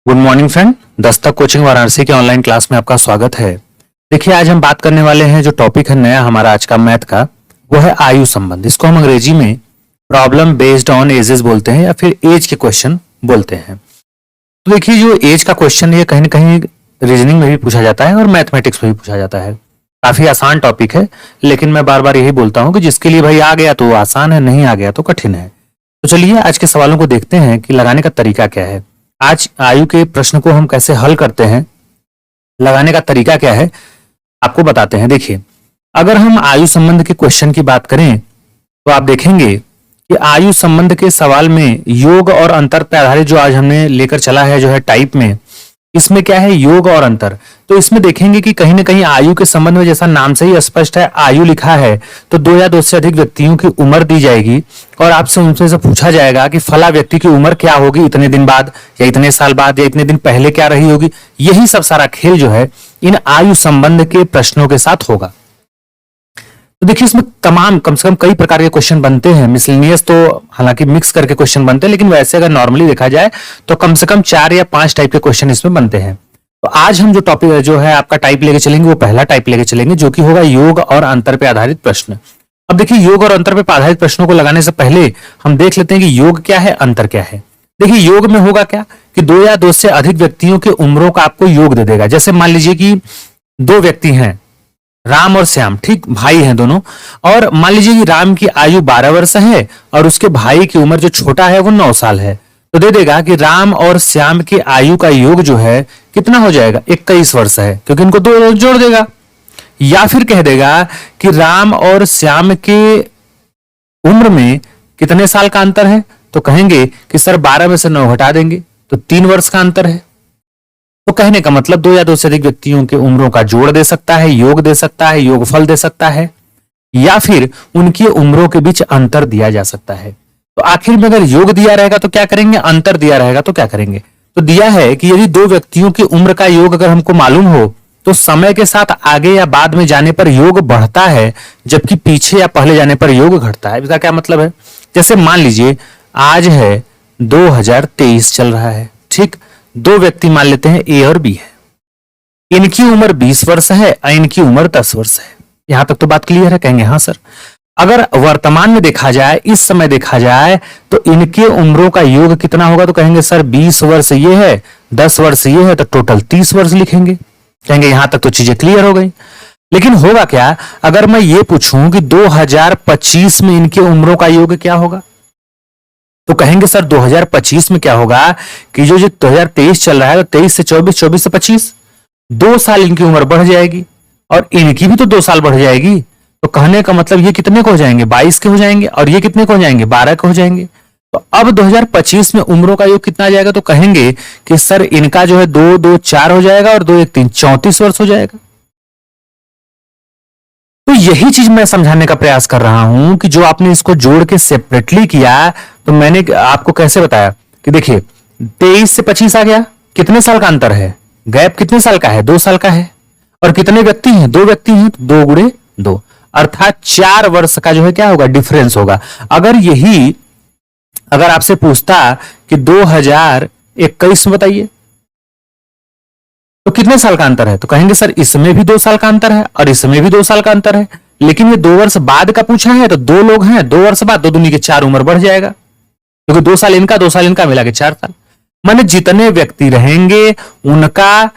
Good morning friend. Dastak coaching Varanasi के online class में आपका स्वागत है। देखिए, आज हम बात करने वाले हैं, जो टॉपिक है नया हमारा आज का मैथ का, वो है आयु संबंध। इसको हम अंग्रेजी में प्रॉब्लम बेस्ड ऑन एजेस बोलते हैं या फिर एज के क्वेश्चन बोलते हैं। तो देखिए, जो एज का क्वेश्चन है कहीं ना कहीं रीजनिंग में भी पूछा जाता है और मैथमेटिक्स में भी पूछा जाता है। काफी आसान टॉपिक है, लेकिन मैं बार बार यही बोलता हूँ कि जिसके लिए भाई आ गया तो आसान है, नहीं आ गया तो कठिन है। तो चलिए आज के सवालों को देखते हैं कि लगाने का तरीका क्या है। आज आयु के प्रश्न को हम कैसे हल करते हैं, लगाने का तरीका क्या है, आपको बताते हैं। देखिए, अगर हम आयु संबंध के क्वेश्चन की बात करें तो आप देखेंगे कि आयु संबंध के सवाल में योग और अंतर पर आधारित जो आज हमने लेकर चला है, जो है टाइप में, इसमें क्या है, योग और अंतर। तो इसमें देखेंगे कि कहीं ना कहीं आयु के संबंध में, जैसा नाम से ही स्पष्ट है, आयु लिखा है, तो दो या दो से अधिक व्यक्तियों की उम्र दी जाएगी और आपसे उनसे से पूछा जाएगा कि फला व्यक्ति की उम्र क्या होगी इतने दिन बाद या इतने साल बाद या इतने दिन पहले क्या रही होगी। यही सब सारा खेल जो है इन आयु संबंध के प्रश्नों के साथ होगा। तो देखिए, इसमें तमाम कम से कम कई प्रकार के क्वेश्चन बनते हैं। मिसलेनियस तो हालांकि मिक्स करके क्वेश्चन बनते हैं, लेकिन वैसे अगर नॉर्मली देखा जाए तो कम से कम 4 या 5 टाइप के क्वेश्चन इसमें बनते हैं। तो आज हम जो टॉपिक जो है आपका टाइप लेके चलेंगे, वो पहला टाइप लेके चलेंगे, जो कि होगा योग और अंतर पे आधारित प्रश्न। अब देखिए, योग और अंतर पे आधारित प्रश्नों को लगाने से पहले हम देख लेते हैं कि योग क्या है, अंतर क्या है। देखिए, योग में होगा क्या कि दो या दो से अधिक व्यक्तियों के उम्रों का आपको योग दे देगा। जैसे मान लीजिए कि दो व्यक्ति हैं, राम और श्याम, ठीक, भाई हैं दोनों, और मान लीजिए कि राम की आयु 12 वर्ष है और उसके भाई की उम्र जो छोटा है वो 9 साल है। तो दे देगा कि राम और श्याम की आयु का योग जो है कितना हो जाएगा, 21 वर्ष है, क्योंकि इनको दो जोड़ देगा। या फिर कह देगा कि राम और श्याम के उम्र में कितने साल का अंतर है, तो कहेंगे कि सर 12 में से 9 घटा देंगे तो 3 वर्ष का अंतर है। तो कहने का मतलब दो या दो से अधिक व्यक्तियों के उम्रों का जोड़ दे सकता है, योग दे सकता है, योगफल दे सकता है, या फिर उनकी उम्रों के बीच अंतर दिया जा सकता है। तो आखिर में अगर योग दिया रहेगा तो क्या करेंगे, अंतर दिया रहेगा तो क्या करेंगे। तो दिया है कि यदि दो व्यक्तियों की उम्र का योग अगर हमको मालूम हो तो समय के साथ आगे या बाद में जाने पर योग बढ़ता है, जबकि पीछे या पहले जाने पर योग घटता है। इसका क्या मतलब है, जैसे मान लीजिए आज है 2023 चल रहा है, ठीक, दो व्यक्ति मान लेते हैं ए और बी है, इनकी उम्र 20 वर्ष है और इनकी उम्र 10 वर्ष है। यहां तक तो बात क्लियर है, कहेंगे हाँ सर। अगर वर्तमान में देखा जाए, इस समय देखा जाए, तो इनके उम्रों का योग कितना होगा, तो कहेंगे सर 20 वर्ष ये है, 10 वर्ष ये है, तो टोटल 30 वर्ष लिखेंगे। कहेंगे यहां तक तो चीजें क्लियर हो गई। लेकिन होगा क्या अगर मैं ये पूछूं कि 2025 में इनके उम्रों का योग क्या होगा, तो कहेंगे सर 2025 में क्या होगा कि जो 2023 चल रहा है, तो 23 से 24, 24 से 25, 2 साल इनकी उम्र बढ़ जाएगी और इनकी भी तो 2 साल बढ़ जाएगी। तो कहने का मतलब ये कितने को हो जाएंगे, 22 के हो जाएंगे, और ये कितने को हो जाएंगे, 12 के हो जाएंगे। तो अब 2025 में उम्रों का योग कितना आ जाएगा, तो कहेंगे कि सर इनका जो है 2 2 4 हो जाएगा और 2 1 3 34 वर्ष हो जाएगा। तो यही चीज मैं समझाने का प्रयास कर रहा हूं कि जो आपने इसको जोड़ के सेपरेटली किया, तो मैंने आपको कैसे बताया कि देखिए 23 से 25 आ गया, कितने साल का अंतर है, गैप कितने साल का है, 2 साल का है, और कितने व्यक्ति हैं, 2 व्यक्ति हैं, तो 2 गुणे 2, अर्थात 4 वर्ष का जो है क्या होगा, डिफरेंस होगा। अगर आपसे पूछता कि 2021 में बताइए तो कितने साल का अंतर है, तो कहेंगे सर इसमें भी 2 साल का अंतर है और इसमें भी 2 साल का अंतर है, लेकिन ये 2 वर्ष बाद का पूछा है, तो 2 लोग हैं, 2 वर्ष बाद 2 दूनी के 4 उम्र बढ़ जाएगा, क्योंकि 2 साल इनका 2 साल इनका मिला के 4 साल। माने जितने व्यक्ति रहेंगे उनका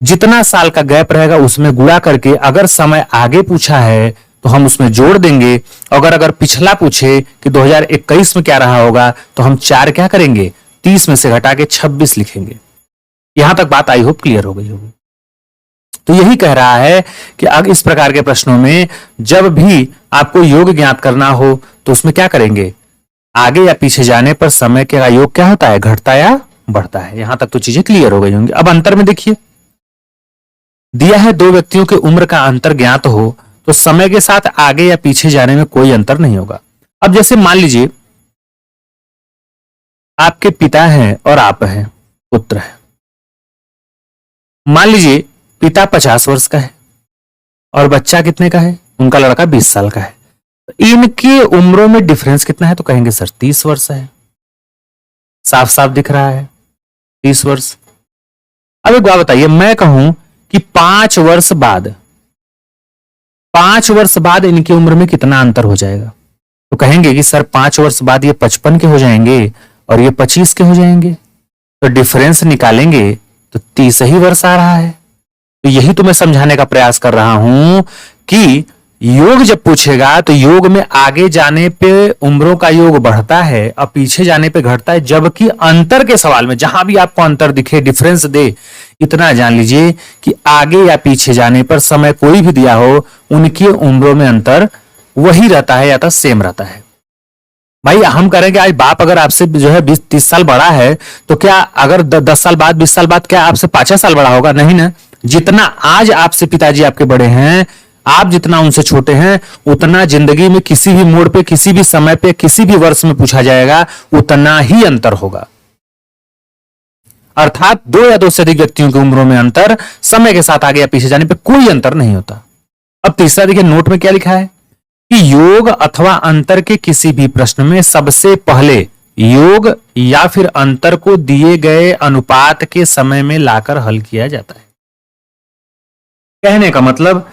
जितना साल का गैप रहेगा उसमें गुणा करके अगर समय आगे पूछा है तो हम उसमें जोड़ देंगे। अगर पिछला पूछे कि 2021 में क्या रहा होगा, तो हम 4 क्या करेंगे, 30 में से घटा के 26 लिखेंगे। यहां तक बात आई होप क्लियर हो गई होगी। तो यही कह रहा है कि अगर इस प्रकार के प्रश्नों में जब भी आपको योग ज्ञात करना हो तो उसमें क्या करेंगे, आगे या पीछे जाने पर समय का योग क्या होता है, घटता या बढ़ता है। यहां तक तो चीजें क्लियर हो गई होंगी। अब अंतर में देखिए, दिया है दो व्यक्तियों की उम्र का अंतर ज्ञात हो तो समय के साथ आगे या पीछे जाने में कोई अंतर नहीं होगा। अब जैसे मान लीजिए आपके पिता हैं और आप हैं, पुत्र है, मान लीजिए पिता 50 वर्ष का है और बच्चा कितने का है, उनका लड़का 20 साल का है। तो इनके उम्रों में डिफरेंस कितना है, तो कहेंगे सर 30 वर्ष है। साफ साफ दिख रहा है 30 वर्ष। अब एक बात बताइए, मैं कहूं कि 5 वर्ष बाद इनकी उम्र में कितना अंतर हो जाएगा, तो कहेंगे कि सर 5 वर्ष बाद ये 55 के हो जाएंगे और ये 25 के हो जाएंगे, तो डिफरेंस निकालेंगे तो 30 ही वर्ष आ रहा है। तो यही तो मैं समझाने का प्रयास कर रहा हूं कि योग जब पूछेगा तो योग में आगे जाने पे उम्रों का योग बढ़ता है और पीछे जाने पे घटता है, जबकि अंतर के सवाल में जहां भी आपको अंतर दिखे, डिफरेंस दे, इतना जान लीजिए कि आगे या पीछे जाने पर समय कोई भी दिया हो, उनकी उम्रों में अंतर वही रहता है या तो सेम रहता है। भाई हम करेंगे, आज बाप अगर आपसे जो है 20-30 साल बड़ा है तो क्या अगर 10 साल बाद 20 साल बाद क्या आपसे 5 साल बड़ा होगा? नहीं ना। जितना आज आपसे पिताजी आपके बड़े हैं, आप जितना उनसे छोटे हैं, उतना जिंदगी में किसी भी मोड़ पे, किसी भी समय पे, किसी भी वर्ष में पूछा जाएगा, उतना ही अंतर होगा। अर्थात 2 या 2 से अधिक व्यक्तियों की उम्रों में अंतर समय के साथ आगे या पीछे जाने पे कोई अंतर नहीं होता। अब तीसरा देखिए, नोट में क्या लिखा है कि योग अथवा अंतर के किसी भी प्रश्न में सबसे पहले योग या फिर अंतर को दिए गए अनुपात के समय में लाकर हल किया जाता है। कहने का मतलब,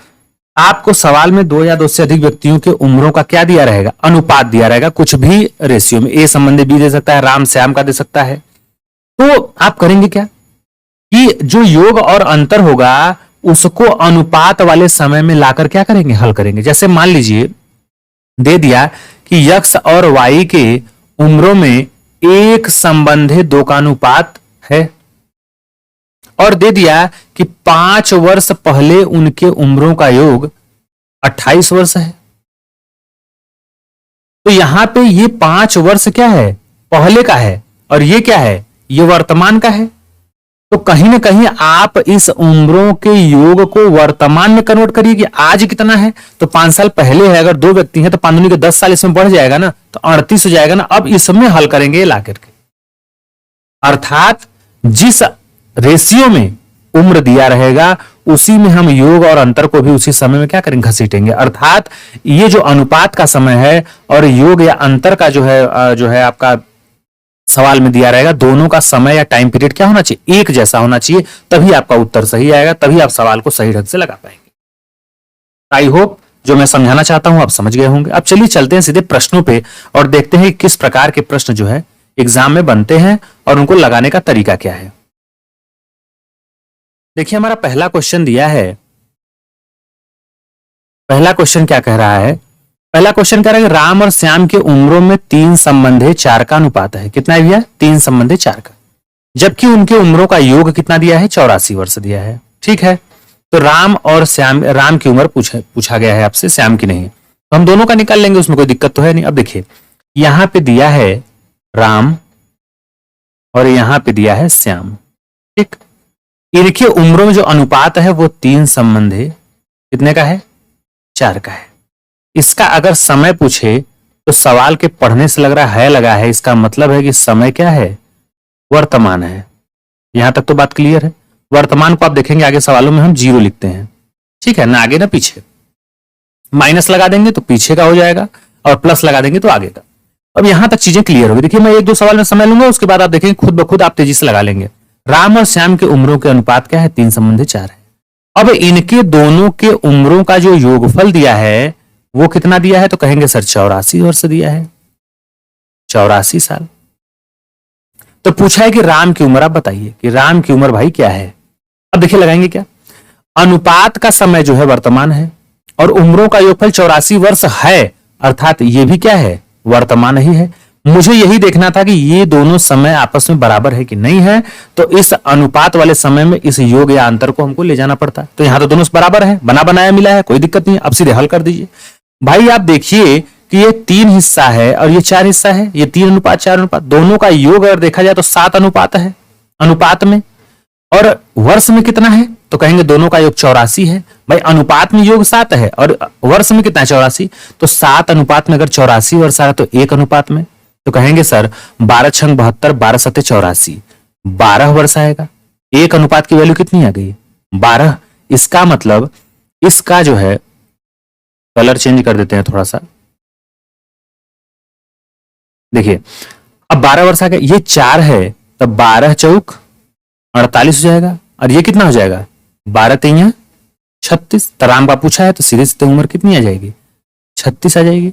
आपको सवाल में 2 या 2 से अधिक व्यक्तियों के उम्रों का क्या दिया रहेगा? अनुपात दिया रहेगा, कुछ भी रेशियो में। ए संबंधी बी दे सकता है, राम श्याम का दे सकता है। तो आप करेंगे क्या कि जो योग और अंतर होगा उसको अनुपात वाले समय में लाकर क्या करेंगे? हल करेंगे। जैसे मान लीजिए दे दिया कि यक्स और वाई के उम्रों में एक संबंधी 2 का अनुपात है, और दे दिया कि 5 वर्ष पहले उनके उम्रों का योग 28 वर्ष है। तो यहां पे ये 5 वर्ष क्या है? पहले का है, और ये क्या है? ये वर्तमान का है। तो कहीं ना कहीं आप इस उम्रों के योग को वर्तमान में कन्वर्ट करिए कि आज कितना है। तो 5 साल पहले है, अगर 2 व्यक्ति हैं तो 5 दूनी के 10 साल इसमें बढ़ जाएगा ना, तो 38 हो जाएगा ना। अब इसमें हल करेंगे ला करके, अर्थात जिस रेशियो में उम्र दिया रहेगा उसी में हम योग और अंतर को भी उसी समय में क्या करेंगे? घसीटेंगे। अर्थात ये जो अनुपात का समय है और योग या अंतर का जो है आपका सवाल में दिया रहेगा, दोनों का समय या टाइम पीरियड क्या होना चाहिए? एक जैसा होना चाहिए, तभी आपका उत्तर सही आएगा, तभी आप सवाल को सही ढंग से लगा पाएंगे। आई होप जो मैं समझाना चाहता हूं आप समझ गए होंगे। अब चलिए चलते हैं सीधे प्रश्नों पे और देखते हैं किस प्रकार के प्रश्न जो है एग्जाम में बनते हैं और उनको लगाने का तरीका क्या है। देखिए हमारा पहला क्वेश्चन दिया है। पहला क्वेश्चन क्या कह रहा है? पहला क्वेश्चन कह रहा है कि राम और श्याम की उम्रों में 3 संबंधे 4 का अनुपात है। कितना दिया? 3 संबंधे 4 का। जबकि उनके उम्रों का योग कितना दिया है? 84 वर्ष दिया है। ठीक है, तो राम और श्याम, राम की उम्र पूछा गया है आपसे, श्याम की नहीं। तो हम दोनों का निकाल लेंगे, उसमें कोई दिक्कत तो है नहीं। अब देखिए यहां पे दिया है राम और यहां पे दिया है श्याम। ठीक, इनके उम्रों में जो अनुपात है वो 3 संबंधे कितने का है? 4 का है। इसका अगर समय पूछे तो सवाल के पढ़ने से लग रहा है लगा है, इसका मतलब है कि समय क्या है? वर्तमान है। यहां तक तो बात क्लियर है। वर्तमान को आप देखेंगे आगे सवालों में हम 0 लिखते हैं। ठीक है ना, आगे ना पीछे। माइनस लगा देंगे तो पीछे का हो जाएगा और प्लस लगा देंगे तो आगे का। अब यहां तक चीजें क्लियर होगी। देखिए मैं 1-2 सवाल में समय लूंगा, उसके बाद आप देखेंगे खुद ब खुद आप तेजी से लगा लेंगे। राम और श्याम के उम्रों के अनुपात क्या है? 3 संबंधी 4 है। अब इनके दोनों के उम्रों का जो योगफल दिया है वो कितना दिया है? तो कहेंगे सर 84 वर्ष दिया है, 84 साल। तो पूछा है कि राम की उम्र, आप बताइए कि राम की उम्र भाई क्या है। अब देखिए लगाएंगे क्या, अनुपात का समय जो है वर्तमान है और उम्रों का योगफल 84 वर्ष है, अर्थात ये भी क्या है? वर्तमान ही है। मुझे यही देखना था कि ये दोनों समय आपस में बराबर है कि नहीं है, तो इस अनुपात वाले समय में इस योग या अंतर को हमको ले जाना पड़ता है। तो यहां तो दोनों बराबर है, बना बनाया मिला है, कोई दिक्कत नहीं है। अब सीधे हल कर दीजिए। भाई आप देखिए कि ये 3 हिस्सा है और ये 4 हिस्सा है, ये 3 अनुपात 4 अनुपात, दोनों का योग अगर देखा जाए तो 7 अनुपात है अनुपात में, और वर्ष में कितना है? तो कहेंगे दोनों का योग 84 है। भाई अनुपात में योग 7 है और वर्ष में कितना है? 84। तो 7 अनुपात में अगर 84 वर्ष आ रहा तो 1 अनुपात में, तो कहेंगे सर 12 छंग 72, 12 सत्ते 84, 12 वर्ष आएगा। 1 अनुपात की वैल्यू कितनी आ गई? 12। इसका मतलब इसका जो है कलर चेंज कर देते हैं थोड़ा सा। देखिए अब 12 वर्ष आ गया, ये 4 है, तब 12 चौक 48 हो जाएगा। और ये कितना हो जाएगा 12 36। तो राम का पूछा है तो सीधे सीधे उम्र कितनी आ जाएगी 36 आ जाएगी।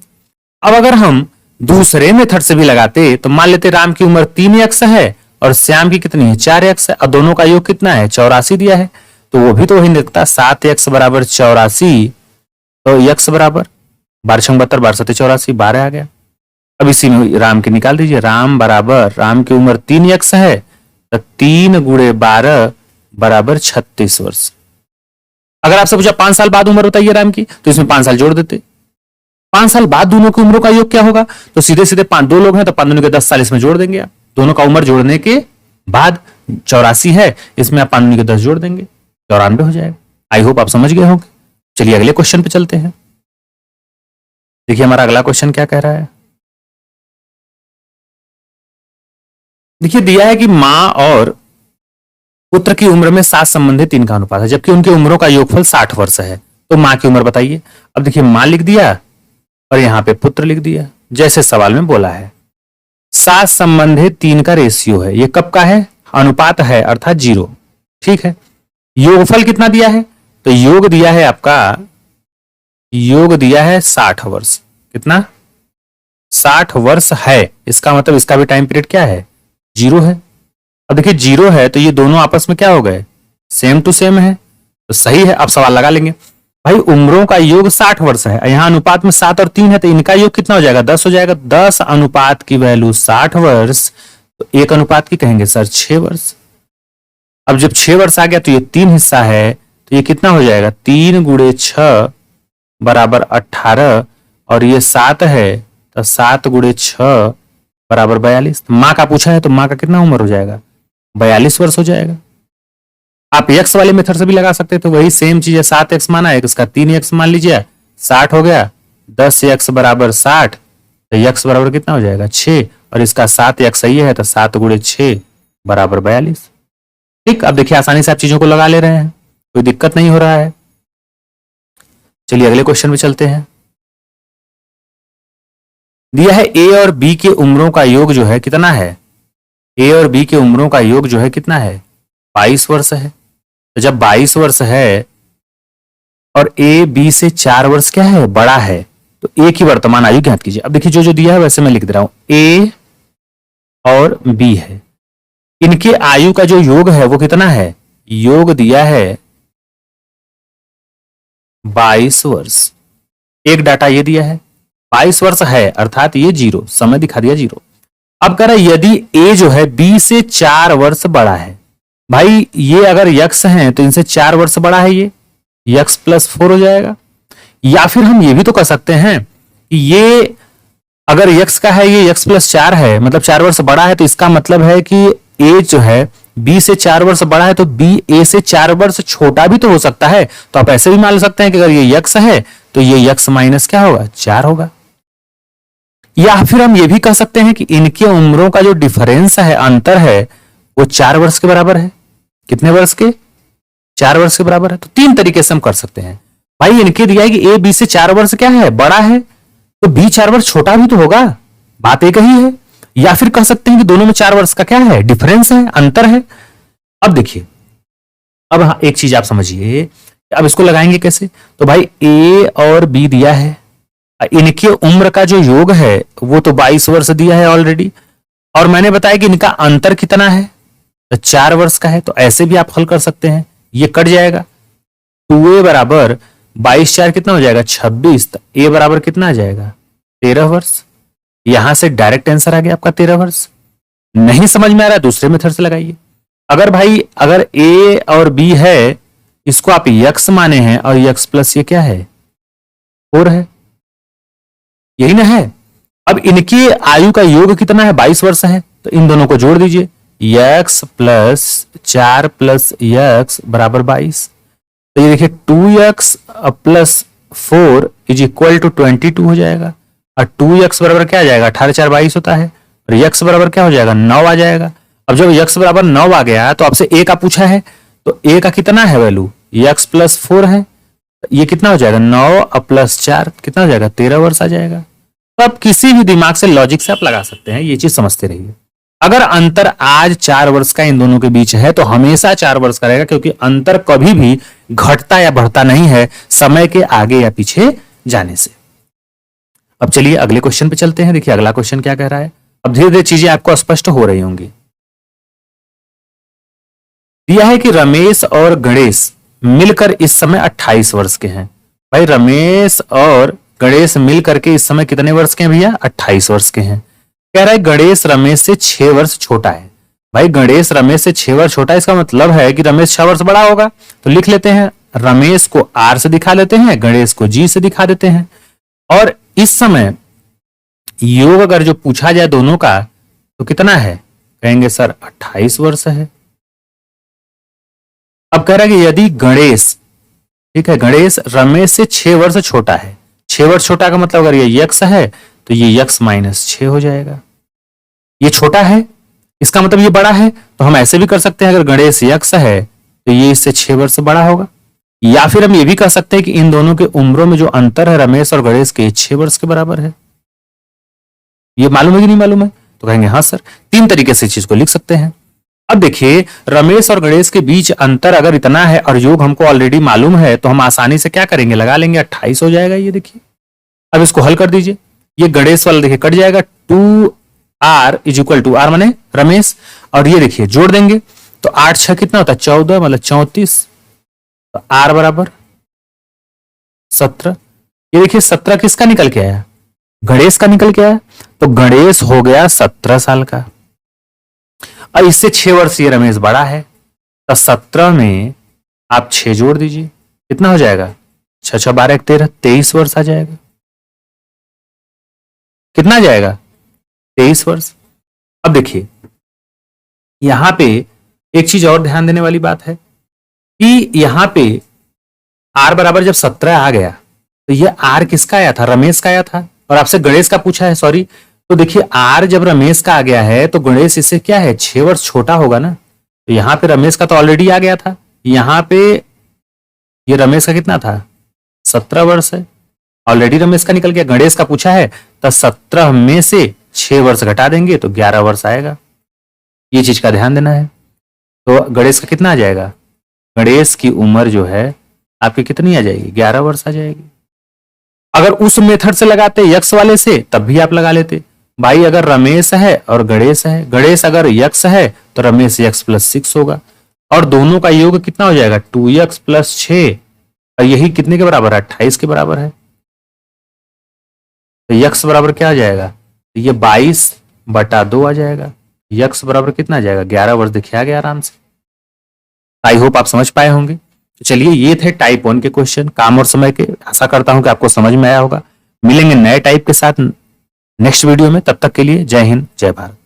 अब अगर हम दूसरे मेथड से भी लगाते तो मान लेते राम की उम्र 3x है और श्याम की कितनी है 4x है और दोनों का योग कितना है 84 दिया है, तो वो भी तो वही निकलता 7x बराबर 84। तो x बराबर 12×72 12×7 = 84 12 आ गया। अब इसी में राम की निकाल दीजिए, राम बराबर राम की उम्र 3x है तो 3 × 12 बराबर 36 वर्ष। अगर आपसे पूछा 5 साल बाद उम्र बताइए राम की, तो इसमें 5 साल जोड़ देते। 5 साल बाद दोनों की उम्रों का योग क्या होगा, तो सीधे सीधे 2 लोग हैं तो 5 दूनी के 10 साल इसमें जोड़ देंगे आप, दोनों का उम्र जोड़ने के बाद 84 है, इसमें आप 5 दूनी के 10 जोड़ देंगे 94 हो जाएगा। आई होप आप समझ गए होंगे। चलिए अगले क्वेश्चन पे चलते हैं। देखिए हमारा अगला क्वेश्चन क्या कह रहा है। देखिए दिया है कि मां और पुत्र की उम्र में 7 संबंधित 3 का अनुपात है, जबकि उनकी उम्रों का योगफल 60 वर्ष है। तो मां की उम्र बताइए। अब देखिए मां लिख दिया और यहां पे पुत्र लिख दिया, जैसे सवाल में बोला है 7 संबंधित 3 का रेशियो है। ये कब का है, अनुपात है अर्थात 0। ठीक है, योगफल कितना दिया है, तो योग दिया है आपका, योग दिया है 60 वर्ष। कितना 60 वर्ष है, इसका मतलब इसका भी टाइम पीरियड क्या है 0 है। अब देखिए 0 है तो ये दोनों आपस में क्या हो गए सेम टू सेम है, तो सही है। अब सवाल लगा लेंगे भाई उम्रों का योग 60 वर्ष है, यहां अनुपात में 7 और 3 है, तो इनका योग कितना हो जाएगा 10 हो जाएगा। 10 अनुपात की वैल्यू 60 वर्ष, तो 1 अनुपात की कहेंगे सर 6 वर्ष। अब जब 6 वर्ष आ गया तो ये 3 हिस्सा है, तो ये कितना हो जाएगा 3 × 6 बराबर 18 और ये 7 है तो 7 × 6 बराबर 42। मां का पूछा है तो मां का कितना उम्र हो जाएगा 42 वर्ष हो जाएगा। आप x वाले मेथड से भी लगा सकते थे, वही सेम चीज है। 7x माना है, इसका 3x मान लीजिए 60 हो गया, 10x बराबर 60, तो x बराबर कितना हो जाएगा 6 और इसका 7x सही है तो 7 × 6 बराबर 42। ठीक, अब देखिए आसानी से आप चीजों को लगा ले रहे हैं, कोई दिक्कत नहीं हो रहा है। चलिए अगले क्वेश्चन में चलते हैं। दिया है a और b के उम्रों का योग जो है कितना है, a और b के उम्रों का योग जो है कितना है 22 वर्ष है। तो जब 22 वर्ष है और a b से 4 वर्ष क्या है बड़ा है, तो a की वर्तमान आयु ज्ञात कीजिए। अब देखिए जो जो दिया है वैसे मैं लिख दे रहा हूं, a और b है, इनके आयु का जो योग है वो कितना है, योग दिया है 22 वर्ष। एक डाटा ये दिया है 22 वर्ष है अर्थात ये 0, समय दिखा दिया 0। अब कह रहा है यदि a जो है b से 4 वर्ष बड़ा है, भाई ये अगर x है तो इनसे 4 वर्ष बड़ा है, ये x + 4 हो जाएगा। या फिर हम ये भी तो कर सकते हैं कि ये अगर x का है ये x + 4 है, मतलब 4 वर्ष बड़ा है, तो इसका मतलब है कि a जो है b से 4 वर्ष बड़ा है तो b a से 4 वर्ष छोटा भी तो हो सकता है। तो आप ऐसे भी मान सकते हैं कि अगर ये x है तो ये x माइनस क्या होगा 4 होगा। या फिर हम ये भी कह सकते हैं कि इनके उम्रों का जो डिफरेंस है, अंतर है, वो 4 वर्ष के बराबर है। कितने वर्ष के 4 वर्ष के बराबर है। तो 3 तरीके से हम कर सकते हैं। भाई इनके दिया है कि a b से 4 वर्ष क्या है बड़ा है, तो b 4 वर्ष छोटा भी तो होगा, बात एक ही है। या फिर कह सकते हैं कि दोनों में 4 वर्ष का क्या है डिफरेंस है, अंतर है। अब देखिए, अब एक चीज आप समझिए, अब इसको लगाएंगे कैसे, तो भाई a और b दिया है, इनके उम्र का जो योग है वो तो 22 वर्ष दिया है ऑलरेडी, और मैंने बताया कि इनका अंतर कितना है, तो 4 वर्ष का है। तो ऐसे भी आप हल कर सकते हैं, ये कट जाएगा, 2a बराबर 22 4 कितना हो जाएगा 26, तो a बराबर कितना आ जाएगा 13 वर्ष। यहां से डायरेक्ट आंसर आ गया आपका 13 वर्ष। नहीं समझ में आ रहा है दूसरे मेथड से लगाइए। अगर भाई अगर a और b है, इसको आप x माने हैं और x प्लस ये क्या है 4 है, यही ना है। अब इनके आयु का योग कितना है 22 वर्ष है, तो इन दोनों को जोड़ दीजिए, x + 4 + x बराबर 22। तो ये देखिए 2x + 4 = 22 हो जाएगा, और 2x बराबर क्या आ जाएगा 18 4 22 होता है, और x बराबर क्या हो जाएगा 9 आ जाएगा। अब जब x बराबर 9 आ गया तो आपसे a का पूछा है, तो a का कितना है वैल्यू, x + 4 है, ये कितना हो जाएगा 9 + 4 कितना हो जाएगा 13 वर्ष आ जाएगा। तो आप किसी भी दिमाग से लॉजिक से आप लगा सकते हैं, ये चीज समझते रहिए। अगर अंतर आज 4 वर्ष का इन दोनों के बीच है तो हमेशा 4 वर्ष का रहेगा, क्योंकि अंतर कभी भी घटता या बढ़ता नहीं है समय के आगे या पीछे जाने से। अब चलिए अगले क्वेश्चन पे चलते हैं। देखिए अगला क्वेश्चन क्या कह रहा है। अब धीरे धीरे चीजें आपको स्पष्ट हो रही होंगी। दिया है कि रमेश और गणेश मिलकर इस समय 28 वर्ष के हैं। भाई रमेश और गणेश मिलकर के इस समय कितने वर्ष के हैं भैया? 28 वर्ष के हैं। कह रहा है गणेश रमेश से 6 वर्ष छोटा है। भाई गणेश रमेश से 6 वर्ष छोटा है, इसका मतलब है कि रमेश 6 वर्ष बड़ा होगा। तो लिख लेते हैं, रमेश को R से दिखा लेते हैं, गणेश को G से दिखा देते हैं। और इस समय योग अगर जो पूछा जाए दोनों का तो कितना है? कहेंगे सर 28 वर्ष है। अब कह रहा है कि यदि गणेश, ठीक है, गणेश रमेश से 6 वर्ष छोटा है। 6 वर्ष छोटा का मतलब अगर ये यक्स है तो ये यक्स माइनस 6 हो जाएगा। ये छोटा है, इसका मतलब ये बड़ा है, तो हम ऐसे भी कर सकते हैं, अगर गणेश यक्स है तो ये इससे 6 वर्ष बड़ा होगा। या फिर हम ये भी कह सकते हैं कि इन दोनों के उम्रों में जो अंतर है रमेश और गणेश के 6 वर्ष के बराबर है। ये मालूम है कि नहीं मालूम है? तो कहेंगे हाँ सर। 3 तरीके से इस चीज को लिख सकते हैं। अब देखिए रमेश और गणेश के बीच अंतर अगर इतना है और योग हमको ऑलरेडी मालूम है तो हम आसानी से क्या करेंगे, लगा लेंगे, 28 हो जाएगा। ये देखिए अब इसको हल कर दीजिए। ये गणेश वाला देखिए कट जाएगा, 2r is equal to r माने रमेश, और ये देखिए जोड़ देंगे तो 8 6 कितना होता है? 14, मतलब 34। तो r बराबर 17। ये देखिए 17 किसका निकल के आया? गणेश का निकल के आया। तो गणेश हो गया 17 साल का, और इससे 6 वर्ष ये रमेश बड़ा है। तो 17 में आप 6 जोड़ दीजिए, कितना हो जाएगा? 6 6 12 13, 23 वर्ष आ जाएगा। कितना आ जाएगा? 23 वर्ष। अब देखिए यहां पे एक चीज और ध्यान देने वाली बात है कि यहां पे r बराबर जब 17 आ गया तो ये r किसका आया था? रमेश का आया था, और आपसे गणेश का पूछा है, सॉरी। तो देखिए r जब रमेश का आ गया है तो गणेश इससे क्या है? 6 वर्ष छोटा होगा ना। तो यहां पे रमेश का तो ऑलरेडी आ गया था, यहां पे ये रमेश का कितना था? 17 वर्ष है, ऑलरेडी रमेश का निकल गया। गणेश का पूछा है तो 17 में से 6 वर्ष घटा देंगे तो 11 वर्ष आएगा। ये चीज का ध्यान देना है। तो गणेश का कितना आ जाएगा? गणेश की उम्र जो है आपकी कितनी आ जाएगी? 11 वर्ष आ जाएगी। अगर उस मेथड से लगाते यक्स वाले से तब भी आप लगा लेते। भाई अगर रमेश है और गणेश है, गणेश अगर यक्स है तो रमेश यक्स प्लस 6 होगा, और दोनों का योग कितना हो जाएगा? 2x प्लस 6, और यही कितने के बराबर है? 28 के बराबर है। तो यक्स बराबर क्या आ जाएगा? तो ये 22/2 आ जाएगा। यक्स बराबर कितना आ जाएगा? 11 वर्ष। देखिए आ गया आराम से। आई होप आप समझ पाए होंगे। तो चलिए ये थे टाइप 1 के क्वेश्चन, काम और समय के। आशा करता हूं कि आपको समझ में आया होगा। मिलेंगे नए टाइप के साथ नेक्स्ट वीडियो में, तब तक के लिए जय हिंद जय भारत।